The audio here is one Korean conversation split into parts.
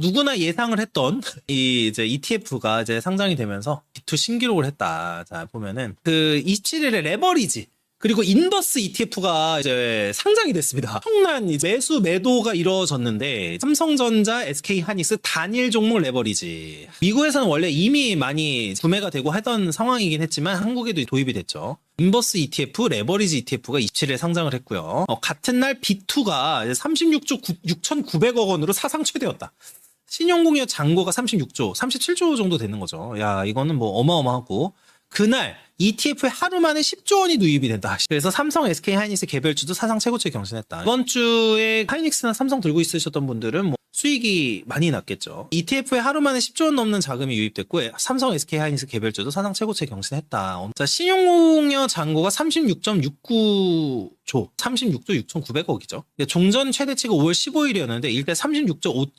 누구나 예상을 했던 이 이제 ETF가 이제 상장이 되면서 B2 신기록을 했다. 자, 보면은 그 27일에 레버리지 그리고 인버스 ETF가 이제 상장이 됐습니다. 엄청난 매수 매도가 이루어졌는데 삼성전자, SK하이닉스 단일 종목 레버리지. 미국에서는 원래 이미 많이 구매가 되고 하던 상황이긴 했지만 한국에도 도입이 됐죠. 인버스 ETF, 레버리지 ETF가 27일에 상장을 했고요. 같은 날 B2가 36조 6,900억 원으로 사상 최대였다. 신용공여 잔고가 36조, 37조 정도 되는 거죠. 야, 이거는 뭐 어마어마하고. 그날 ETF에 하루 만에 10조 원이 누입이 된다. 그래서 삼성, SK 하이닉스 개별주도 사상 최고치를 경신했다. 이번 주에 하이닉스나 삼성 들고 있으셨던 분들은 뭐 수익이 많이 났겠죠. ETF에 하루 만에 10조 원 넘는 자금이 유입됐고 삼성, SK 하이닉스 개별주도 사상 최고치를 경신했다. 자, 신용공여 잔고가 36.69조, 36조 6,900억이죠. 종전 최대치가 5월 15일이었는데 일대 36조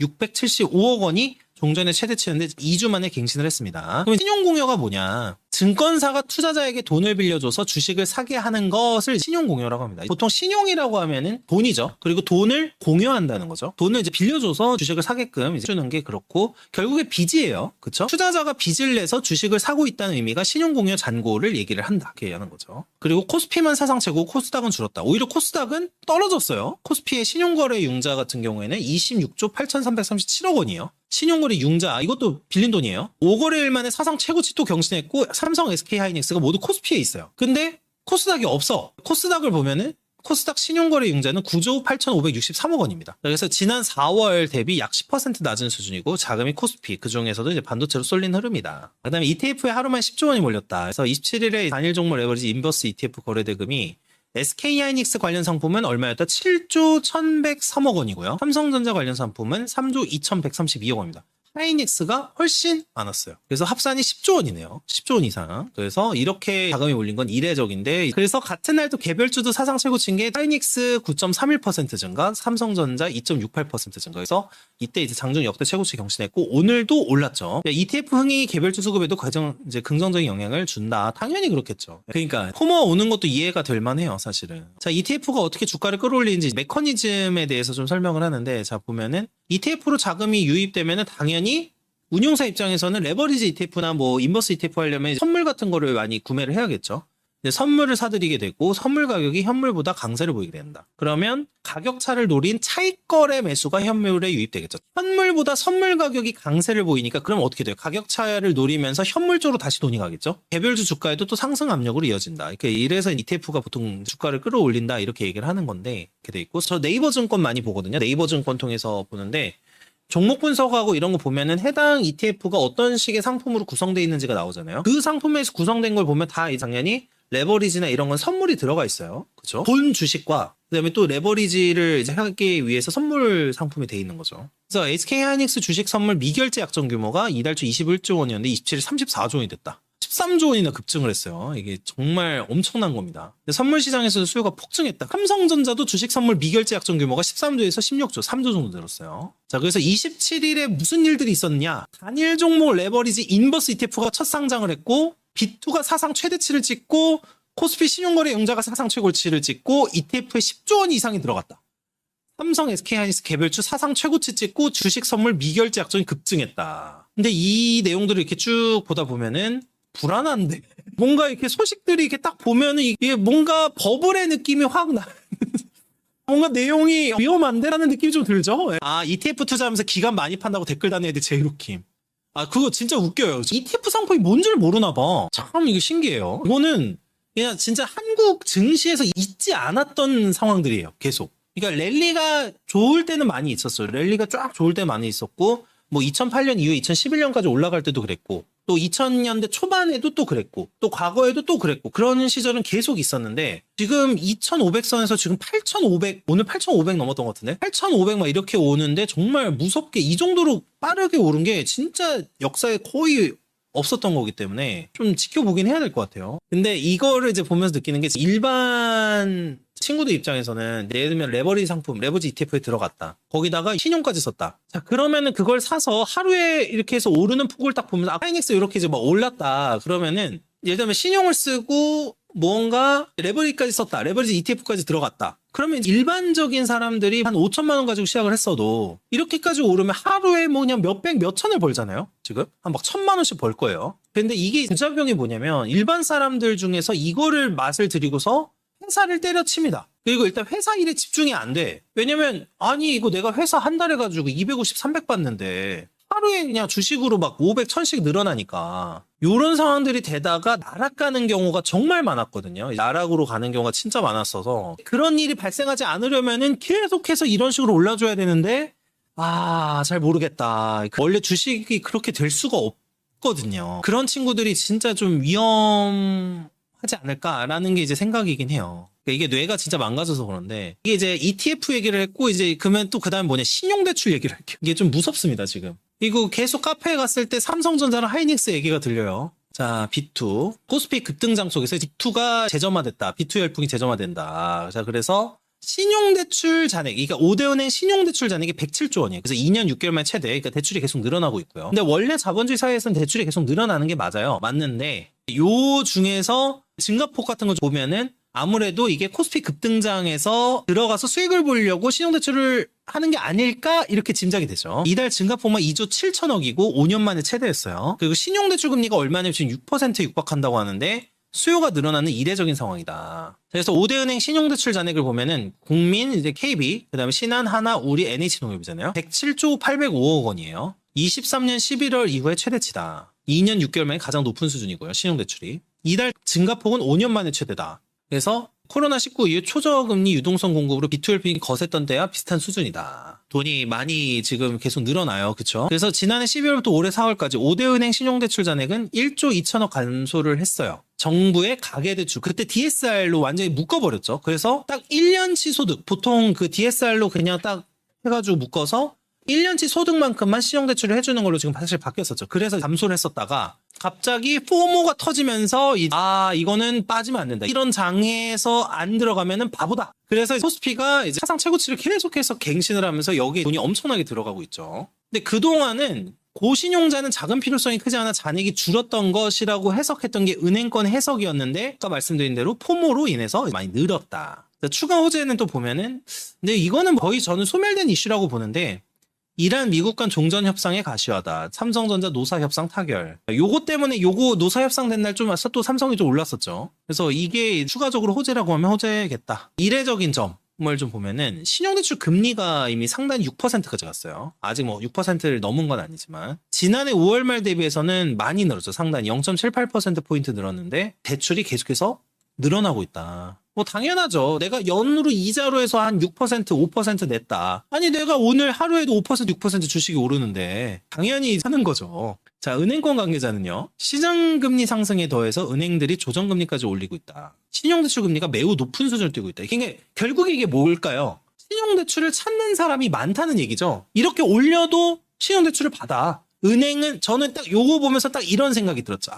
5,675억 원이 종전의 최대치였는데 2주 만에 갱신을 했습니다. 그럼 신용공여가 뭐냐? 증권사가 투자자에게 돈을 빌려줘서 주식을 사게 하는 것을 신용공여라고 합니다. 보통 신용이라고 하면은 돈이죠. 그리고 돈을 공여한다는 거죠. 돈을 이제 빌려줘서 주식을 사게끔 이제 주는 게 그렇고 결국에 빚이에요. 그렇죠? 투자자가 빚을 내서 주식을 사고 있다는 의미가 신용공여 잔고를 얘기를 한다. 이렇게 하는 거죠. 그리고 코스피만 사상 최고, 코스닥은 줄었다. 오히려 코스닥은 떨어졌어요. 코스피의 신용거래 융자 같은 경우에는 26조 8,337억 원이에요. 신용거래 융자 이것도 빌린 돈이에요. 5거래일 만에 사상 최고치 또 경신했고 삼성, SK 하이닉스가 모두 코스피에 있어요. 근데 코스닥이 없어. 코스닥을 보면은 코스닥 신용거래 융자는 9조 8,563억 원입니다. 그래서 지난 4월 대비 약 10% 낮은 수준이고 자금이 코스피 그중에서도 이제 반도체로 쏠린 흐름이다. 그다음에 ETF에 하루만 10조 원이 몰렸다. 그래서 27일에 단일 종목 레버리지 인버스 ETF 거래 대금이 SK하이닉스 관련 상품은 얼마였다? 7조 1,103억 원이고요. 삼성전자 관련 상품은 3조 2,132억 원입니다. 하이닉스가 훨씬 많았어요. 그래서 합산이 10조 원이네요. 10조 원 이상. 그래서 이렇게 자금이 몰린 건 이례적인데 그래서 같은 날 또 개별주도 사상 최고치인 게 하이닉스 9.31% 증가, 삼성전자 2.68% 증가. 그래서 이때 이제 장중 역대 최고치 경신했고 오늘도 올랐죠. ETF 흥이 개별주 수급에도 가장 이제 긍정적인 영향을 준다. 당연히 그렇겠죠. 그러니까 포모 오는 것도 이해가 될 만해요, 사실은. 자, ETF가 어떻게 주가를 끌어올리는지 메커니즘에 대해서 좀 설명을 하는데 자, 보면은 ETF로 자금이 유입되면은 당연히 운용사 입장에서는 레버리지 ETF나 뭐 인버스 ETF 하려면 선물 같은 거를 많이 구매를 해야겠죠. 선물을 사들이게 되고 선물 가격이 현물보다 강세를 보이게 된다. 그러면 가격 차를 노린 차익 거래 매수가 현물에 유입되겠죠. 현물보다 선물 가격이 강세를 보이니까 그럼 어떻게 돼요? 가격 차를 노리면서 현물 쪽으로 다시 돈이 가겠죠. 개별주 주가에도 또 상승 압력으로 이어진다. 이래서 ETF가 보통 주가를 끌어올린다 이렇게 얘기를 하는 건데 이렇게 돼 있고 저 네이버 증권 많이 보거든요. 네이버 증권 통해서 보는데 종목 분석하고 이런 거 보면은 해당 ETF가 어떤 식의 상품으로 구성되어 있는지가 나오잖아요. 그 상품에서 구성된 걸 보면 다 이 당연히 레버리지나 이런 건 선물이 들어가 있어요. 그렇죠? 본 주식과 그다음에 또 레버리지를 이제 하기 위해서 선물 상품이 돼 있는 거죠. 그래서 SK하이닉스 주식 선물 미결제 약정 규모가 이달 초 21조 원이었는데 27일 34조 원이 됐다. 13조 원이나 급증을 했어요. 이게 정말 엄청난 겁니다. 선물 시장에서 수요가 폭증했다. 삼성전자도 주식 선물 미결제 약정 규모가 13조에서 16조, 3조 정도 늘었어요. 자, 그래서 27일에 무슨 일들이 있었냐? 단일 종목 레버리지 인버스 ETF가 첫 상장을 했고 B2가 사상 최대치를 찍고 코스피 신용거래 융자가 사상 최고치를 찍고 ETF에 10조 원 이상이 들어갔다. 삼성, SK하이닉스 개별주 사상 최고치 찍고 주식 선물 미결제 약정이 급증했다. 근데 이 내용들을 이렇게 쭉 보다 보면은 불안한데 뭔가 이렇게 소식들이 이렇게 딱 보면은 이게 뭔가 버블의 느낌이 확 나. 뭔가 내용이 위험한데라는 느낌이 좀 들죠. 아, ETF 투자하면서 기간 많이 판다고 댓글 다는 애들 제일 웃김. 아, 그거 진짜 웃겨요. ETF 상품이 뭔지를 모르나 봐. 참 이거 신기해요. 이거는 그냥 진짜 한국 증시에서 있지 않았던 상황들이에요. 계속. 그러니까 랠리가 좋을 때는 많이 있었어요. 랠리가 쫙 좋을 때 많이 있었고 뭐 2008년 이후에 2011년까지 올라갈 때도 그랬고 또 2000년대 초반에도 또 그랬고 또 과거에도 또 그랬고 그런 시절은 계속 있었는데 지금 2500선에서 지금 8500 오늘 8500 넘었던 것 같은데 8500 막 이렇게 오는데 정말 무섭게 이 정도로 빠르게 오른 게 진짜 역사에 거의 없었던 거기 때문에 좀 지켜보긴 해야 될 것 같아요. 근데 이거를 이제 보면서 느끼는 게 일반 친구들 입장에서는 예를 들면 레버리지 상품, 레버리지 ETF에 들어갔다. 거기다가 신용까지 썼다. 자, 그러면은 그걸 사서 하루에 이렇게 해서 오르는 폭을 딱 보면서 하이닉스 이렇게 이제 막 올랐다. 그러면은 예를 들면 신용을 쓰고 뭔가 레버리지까지 썼다. 레버리지 ETF까지 들어갔다. 그러면 일반적인 사람들이 한 5천만 원 가지고 시작을 했어도 이렇게까지 오르면 하루에 뭐 그냥 몇백, 몇천을 벌잖아요. 지금 한 막 1,000만 원씩 벌 거예요. 근데 이게 부작용이 뭐냐면 일반 사람들 중에서 이거를 맛을 들이고서 회사를 때려칩니다. 그리고 일단 회사 일에 집중이 안 돼. 왜냐면 아니 이거 내가 회사 한 달 해가지고 250, 300 받는데 하루에 그냥 주식으로 막 500, 1000씩 늘어나니까 요런 상황들이 되다가 나락가는 경우가 정말 많았거든요. 나락으로 가는 경우가 진짜 많았어서 그런 일이 발생하지 않으려면은 계속해서 이런 식으로 올라줘야 되는데 잘 모르겠다. 원래 주식이 그렇게 될 수가 없거든요. 그런 친구들이 진짜 좀 위험하지 않을까라는 게 이제 생각이긴 해요. 이게 뇌가 진짜 망가져서 그런데 이게 이제 ETF 얘기를 했고 이제 그러면 또 그다음에 뭐냐 신용대출 얘기를 할게요. 이게 좀 무섭습니다 지금. 이거 계속 카페에 갔을 때 삼성전자랑 하이닉스 얘기가 들려요. 자, B2. 코스피 급등장 속에서 B2가 재점화됐다. B2 열풍이 재점화된다. 자, 그래서 신용대출 잔액, 그러니까 5대은행 신용대출 잔액이 107조 원이에요. 그래서 2년 6개월 만에 최대, 그러니까 대출이 계속 늘어나고 있고요. 근데 원래 자본주의 사회에서는 대출이 계속 늘어나는 게 맞아요. 맞는데 요 중에서 증가폭 같은 거 보면은 아무래도 이게 코스피 급등장에서 들어가서 수익을 보려고 신용대출을 하는 게 아닐까 이렇게 짐작이 되죠. 이달 증가폭만 2조 7천억이고 5년 만에 최대였어요. 그리고 신용대출 금리가 얼마냐면 지금 6%에 육박한다고 하는데 수요가 늘어나는 이례적인 상황이다. 그래서 5대은행 신용대출 잔액을 보면은 국민, 이제 KB, 그다음에 신한, 하나, 우리, NH농협이잖아요. 107조 805억 원이에요. 23년 11월 이후에 최대치다. 2년 6개월 만에 가장 높은 수준이고요. 신용대출이. 이달 증가폭은 5년 만에 최대다. 그래서 코로나19 이후 초저금리 유동성 공급으로 B2LP가 거셌던 때와 비슷한 수준이다. 돈이 많이 지금 계속 늘어나요. 그쵸? 그래서 지난해 12월부터 올해 4월까지 5대은행 신용대출 잔액은 1조 2천억 감소를 했어요. 정부의 가계대출, 그때 DSR로 완전히 묶어버렸죠. 그래서 딱 1년치 소득, 보통 그 DSR로 그냥 딱 해가지고 묶어서 1년치 소득만큼만 신용대출을 해주는 걸로 지금 사실 바뀌었었죠. 그래서 감소를 했었다가 갑자기 포모가 터지면서 이거는 빠지면 안 된다. 이런 장에서 안 들어가면은 바보다. 그래서 코스피가 이제 사상 최고치를 계속해서 갱신을 하면서 여기에 돈이 엄청나게 들어가고 있죠. 근데 그동안은 고신용자는 자금 필요성이 크지 않아 잔액이 줄었던 것이라고 해석했던 게 은행권 해석이었는데 아까 말씀드린 대로 포모로 인해서 많이 늘었다. 추가 호재는 또 보면은 근데 이거는 거의 저는 소멸된 이슈라고 보는데 이란 미국 간 종전 협상의 가시화다. 삼성전자 노사 협상 타결. 요거 때문에 요거 노사 협상 된 날 좀 와서 또 삼성이 좀 올랐었죠. 그래서 이게 추가적으로 호재라고 하면 호재겠다. 이례적인 점을 좀 보면은 신용대출 금리가 이미 상단이 6%까지 갔어요. 아직 뭐 6%를 넘은 건 아니지만 지난해 5월 말 대비해서는 많이 늘었죠. 상단이 0.78%포인트 늘었는데 대출이 계속해서 늘어나고 있다. 뭐 당연하죠. 내가 연으로 이자로 해서 한 6%, 5% 냈다. 아니 내가 오늘 하루에도 5%, 6% 주식이 오르는데 당연히 사는 거죠. 자, 은행권 관계자는요. 시장금리 상승에 더해서 은행들이 조정금리까지 올리고 있다. 신용대출 금리가 매우 높은 수준을 띄고 있다. 그러니까 결국에 이게 뭘까요? 신용대출을 찾는 사람이 많다는 얘기죠. 이렇게 올려도 신용대출을 받아. 은행은 저는 딱 요거 보면서 딱 이런 생각이 들었죠.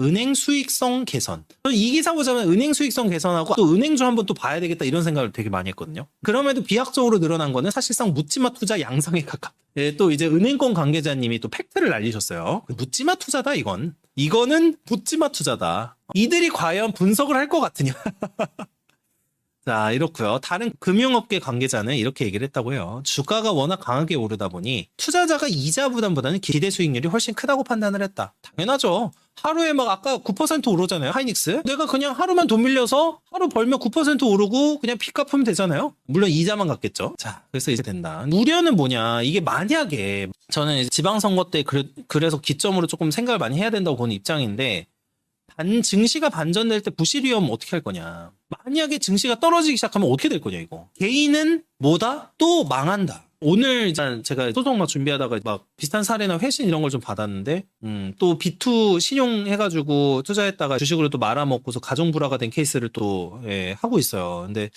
은행 수익성 개선. 저는 이 기사 보자면 은행 수익성 개선하고 또 은행주 한번 또 봐야 되겠다 이런 생각을 되게 많이 했거든요. 그럼에도 비약적으로 늘어난 거는 사실상 묻지마 투자 양상에 가깝다. 예, 또 이제 은행권 관계자님이 또 팩트를 알리셨어요. 묻지마 투자다 이건. 이거는 묻지마 투자다. 이들이 과연 분석을 할 것 같으냐. 자, 이렇고요. 다른 금융업계 관계자는 이렇게 얘기를 했다고 해요. 주가가 워낙 강하게 오르다 보니 투자자가 이자 부담보다는 기대 수익률이 훨씬 크다고 판단을 했다. 당연하죠. 하루에 막 아까 9% 오르잖아요. 하이닉스. 내가 그냥 하루만 돈 밀려서 하루 벌면 9% 오르고 그냥 피 갚으면 되잖아요. 물론 이자만 갚겠죠. 자, 그래서 이제 된다. 우려는 뭐냐. 이게 만약에 저는 이제 지방선거 때 그래서 기점으로 조금 생각을 많이 해야 된다고 보는 입장인데 증시가 반전될 때 부실 위험 어떻게 할 거냐. 만약에 증시가 떨어지기 시작하면 어떻게 될 거냐 이거. 개인은 뭐다? 또 망한다. 오늘 제가 소송 막 준비하다가 막 비슷한 사례나 회신 이런 걸 좀 받았는데 또 B2 신용 해가지고 투자했다가 주식으로 또 말아먹고서 가정 불화가 된 케이스를 또 하고 있어요. 근데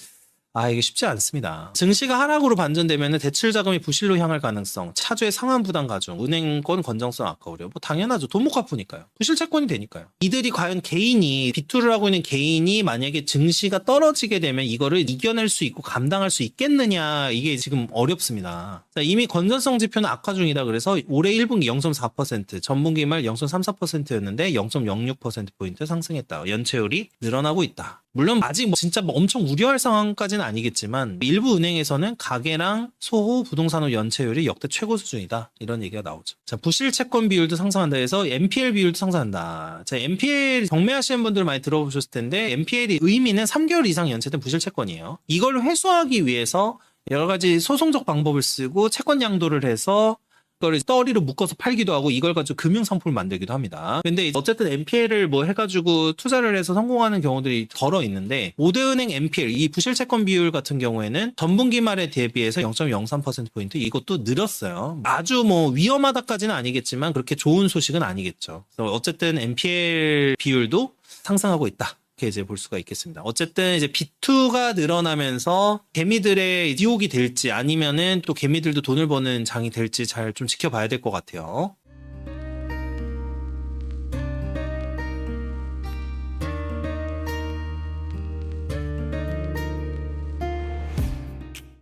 이게 쉽지 않습니다. 증시가 하락으로 반전되면 대출 자금이 부실로 향할 가능성, 차주의 상환 부담 가중, 은행권 건정성 악화 우려. 뭐 당연하죠. 돈 못 갚으니까요. 부실 채권이 되니까요. 이들이 과연 개인이 비투를 하고 있는 개인이 만약에 증시가 떨어지게 되면 이거를 이겨낼 수 있고 감당할 수 있겠느냐, 이게 지금 어렵습니다. 자, 이미 건전성 지표는 악화 중이다. 그래서 올해 1분기 0.4%, 전분기 말 0.34%였는데 0.06%포인트 상승했다. 연체율이 늘어나고 있다. 물론 아직 진짜 엄청 우려할 상황까지는 아니겠지만 일부 은행에서는 가계랑 소호 부동산업 연체율이 역대 최고 수준이다, 이런 얘기가 나오죠. 자, 부실 채권 비율도 상승한다 해서 NPL 비율도 상승한다. 자, NPL 경매하시는 분들 많이 들어보셨을 텐데 NPL의 의미는 3개월 이상 연체된 부실 채권이에요. 이걸 회수하기 위해서 여러 가지 소송적 방법을 쓰고 채권 양도를 해서 그걸 떠리로 묶어서 팔기도 하고 이걸 가지고 금융 상품을 만들기도 합니다. 근데 어쨌든 NPL을 뭐 해가지고 투자를 해서 성공하는 경우들이 덜어 있는데 5대 은행 NPL 이 부실 채권 비율 같은 경우에는 전분기 말에 대비해서 0.03%포인트 이것도 늘었어요. 아주 뭐 위험하다까지는 아니겠지만 그렇게 좋은 소식은 아니겠죠. 그래서 어쨌든 NPL 비율도 상승하고 있다, 이렇게 이제 볼 수가 있겠습니다. 어쨌든 이제 B2가 늘어나면서 개미들의 유혹이 될지 아니면은 또 개미들도 돈을 버는 장이 될지 잘 좀 지켜봐야 될 것 같아요.